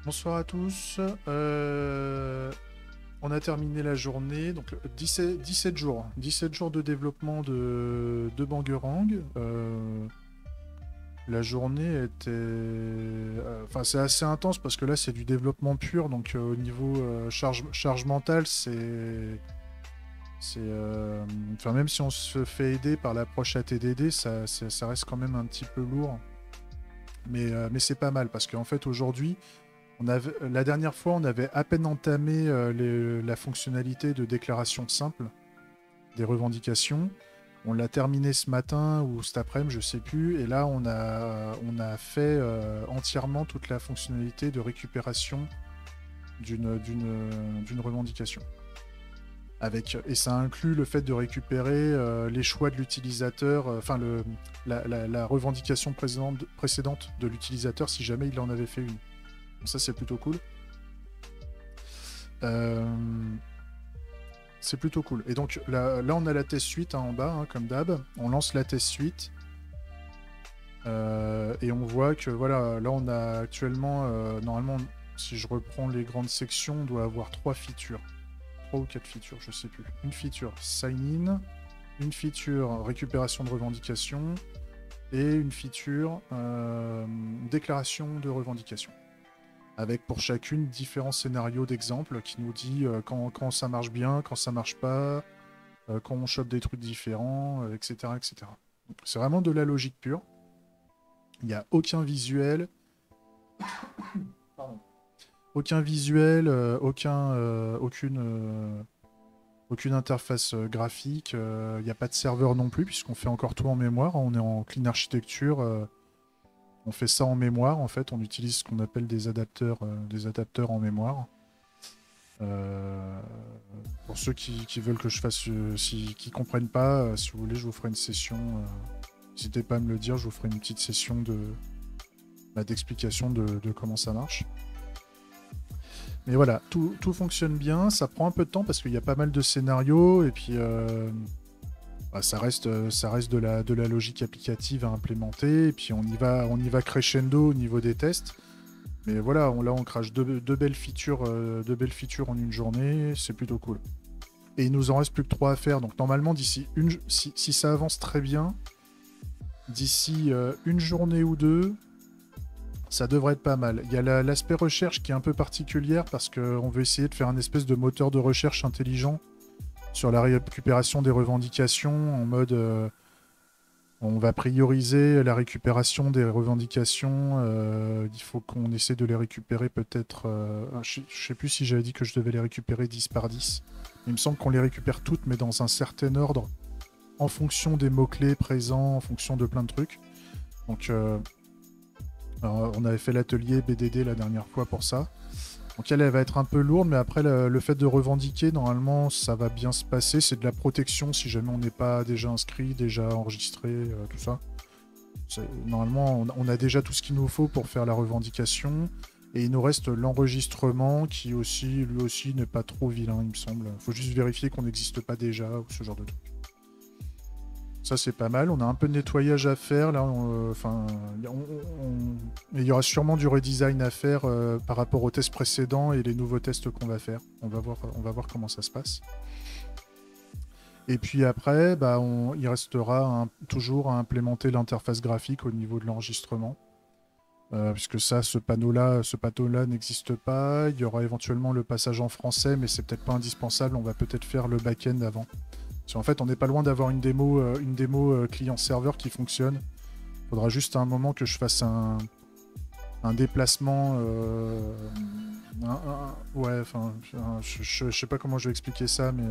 Bonsoir à tous. On a terminé la journée, donc 17 jours. 17 jours de développement de Bangerang. La journée était... Enfin, c'est assez intense parce que là, c'est du développement pur. Donc, au niveau charge mentale, Enfin, même si on se fait aider par l'approche ATDD, ça reste quand même un petit peu lourd. Mais c'est pas mal parce qu'en fait, aujourd'hui, la dernière fois, on avait à peine entamé la fonctionnalité de déclaration simple des revendications. On l'a terminé ce matin ou cet après-midi, je sais plus. Et là, on a fait entièrement toute la fonctionnalité de récupération d'une revendication. Et ça inclut le fait de récupérer les choix de l'utilisateur, la revendication précédente de l'utilisateur si jamais il en avait fait une. Donc ça, c'est plutôt cool. Euh, C'est plutôt cool. Et donc là, on a la test suite en bas, hein, comme d'hab. On lance la test suite. Et on voit que voilà, là on a actuellement, normalement, si je reprends les grandes sections, on doit avoir 3 features. 3 ou 4 features, je sais plus. Une feature sign in, une feature récupération de revendication et une feature déclaration de revendication. Avec pour chacune différents scénarios d'exemple qui nous dit quand ça marche bien, quand ça marche pas, quand on chope des trucs différents, etc. etc. C'est vraiment de la logique pure. Il n'y a aucun visuel, Pardon. Aucun visuel, aucune interface graphique. Il n'y a pas de serveur non plus, puisqu'on fait encore tout en mémoire. On est en clean architecture. On fait ça en mémoire, en fait. On utilise ce qu'on appelle des adapteurs en mémoire. Euh, pour ceux qui veulent que je fasse, qui comprennent pas, si vous voulez, je vous ferai une session. N'hésitez pas à me le dire, je vous ferai une petite session d'explication de comment ça marche. Mais voilà, tout fonctionne bien. Ça prend un peu de temps parce qu'il y a pas mal de scénarios et puis bah, ça reste de la logique applicative à implémenter. Et puis on y va crescendo au niveau des tests. Mais voilà, là on crache deux belles features en une journée. C'est plutôt cool. Et il nous en reste plus que 3 à faire. Donc normalement, si ça avance très bien, d'ici une journée ou deux, ça devrait être pas mal. Il y a l'aspect recherche qui est un peu particulière parce qu'on veut essayer de faire un espèce de moteur de recherche intelligent sur la récupération des revendications en mode on va prioriser la récupération des revendications. Il faut qu'on essaie de les récupérer peut-être. Je sais plus si j'avais dit que je devais les récupérer 10 par 10. Il me semble qu'on les récupère toutes, mais dans un certain ordre, en fonction des mots-clés présents, en fonction de plein de trucs. Donc, on avait fait l'atelier BDD la dernière fois pour ça. Donc elle va être un peu lourde, mais après le fait de revendiquer, normalement, ça va bien se passer. C'est de la protection si jamais on n'est pas déjà inscrit, déjà enregistré, tout ça. Normalement, on a déjà tout ce qu'il nous faut pour faire la revendication. Et il nous reste l'enregistrement qui lui aussi, n'est pas trop vilain, il me semble. Il faut juste vérifier qu'on n'existe pas déjà ou ce genre de truc. Ça, c'est pas mal. On a un peu de nettoyage à faire. Là, il y aura sûrement du redesign à faire par rapport aux tests précédents et les nouveaux tests qu'on va faire. On va voir comment ça se passe. Et puis après, bah, il restera toujours à implémenter l'interface graphique au niveau de l'enregistrement. Puisque ce panneau-là n'existe pas. Il y aura éventuellement le passage en français, mais c'est peut-être pas indispensable. On va peut-être faire le back-end avant. Parce qu'en fait, on n'est pas loin d'avoir une démo client-serveur qui fonctionne. Il faudra juste à un moment que je fasse un déplacement. Ouais, enfin, je sais pas comment je vais expliquer ça, mais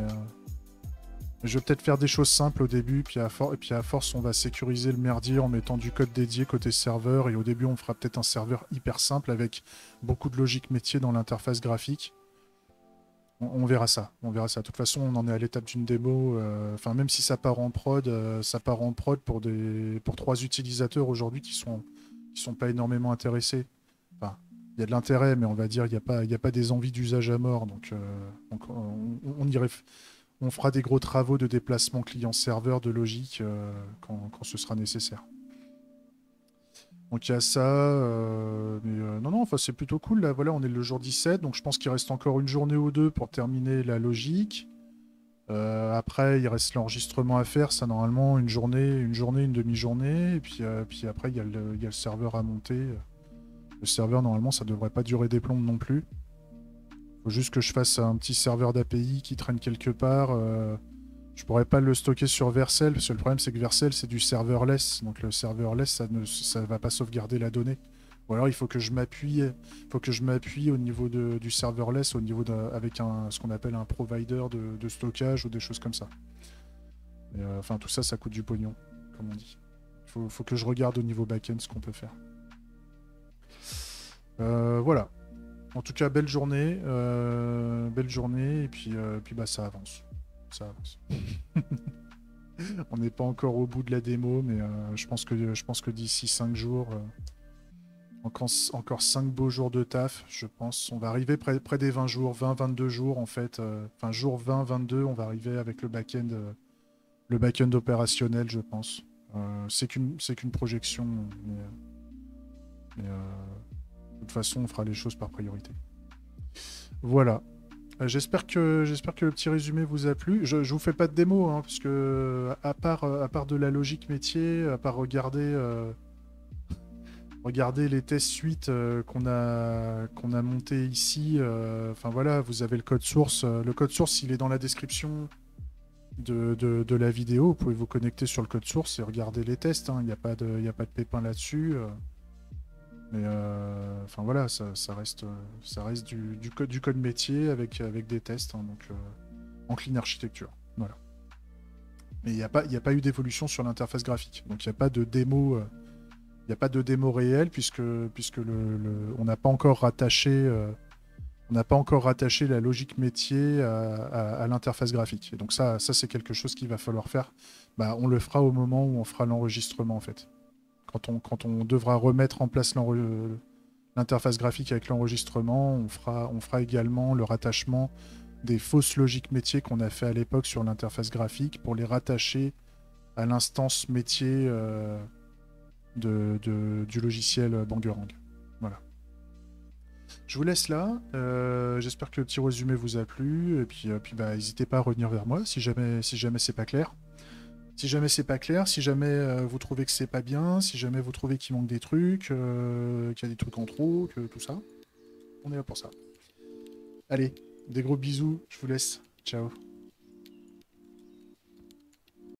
je vais peut-être faire des choses simples au début, et puis à force, on va sécuriser le merdier en mettant du code dédié côté serveur. Et au début, on fera peut-être un serveur hyper simple avec beaucoup de logique métier dans l'interface graphique. On verra ça. On verra ça. De toute façon, on en est à l'étape d'une démo. Enfin, même si ça part en prod, ça part en prod pour 3 utilisateurs aujourd'hui qui sont pas énormément intéressés. Enfin, il y a de l'intérêt, mais on va dire il y a pas des envies d'usage à mort. Donc on fera des gros travaux de déplacement client-serveur de logique quand ce sera nécessaire. Donc il y a ça, mais non, enfin, c'est plutôt cool. Là, voilà, on est le jour 17, donc je pense qu'il reste encore une journée ou deux pour terminer la logique. Après, il reste l'enregistrement à faire. Ça, normalement, une demi-journée. Et puis après, il y a le serveur à monter. Le serveur, normalement, ça devrait pas durer des plombes non plus. Faut juste que je fasse un petit serveur d'API qui traîne quelque part. Je pourrais pas le stocker sur Vercel, parce que le problème, c'est que Vercel, c'est du serverless. Donc le serverless, ça va pas sauvegarder la donnée. Ou alors, il faut que je m'appuie au niveau du serverless, avec ce qu'on appelle un provider de stockage ou des choses comme ça. Enfin, tout ça, ça coûte du pognon, comme on dit. Faut que je regarde au niveau back-end ce qu'on peut faire. Voilà. En tout cas, belle journée, et puis bah ça avance. Ça avance. On n'est pas encore au bout de la démo, mais je pense que d'ici 5 jours, encore 5 beaux jours de taf, je pense. On va arriver près des 20 jours, 20-22 jours en fait. Enfin, jour 20-22, on va arriver avec le back-end opérationnel, je pense. C'est qu'une projection, mais de toute façon, on fera les choses par priorité. Voilà. J'espère que le petit résumé vous a plu. Je vous fais pas de démo, hein, parce que à part de la logique métier, à part regarder les tests suite qu'on a monté ici. Enfin voilà, vous avez le code source. Le code source, il est dans la description de la vidéo. Vous pouvez vous connecter sur le code source et regarder les tests. Il n'y a pas de pépin là-dessus. Mais enfin voilà, ça reste du code métier avec des tests, hein, donc en clean architecture. Voilà. Mais il n'y a pas eu d'évolution sur l'interface graphique. Donc il n'y a pas de démo. Il n'y a pas de démo réelle puisque on n'a pas encore rattaché la logique métier à l'interface graphique. Et donc ça c'est quelque chose qu'il va falloir faire. Bah, on le fera au moment où on fera l'enregistrement en fait. Quand on devra remettre en place l'interface graphique avec l'enregistrement, on fera également le rattachement des fausses logiques métiers qu'on a fait à l'époque sur l'interface graphique pour les rattacher à l'instance métier du logiciel Bangerang. Voilà. Je vous laisse là. J'espère que le petit résumé vous a plu. Et puis bah, n'hésitez pas à revenir vers moi si jamais c'est pas clair. Si jamais c'est pas clair, si jamais vous trouvez que c'est pas bien, si jamais vous trouvez qu'il manque des trucs, qu'il y a des trucs en trop, que tout ça, on est là pour ça. Allez, des gros bisous, je vous laisse. Ciao.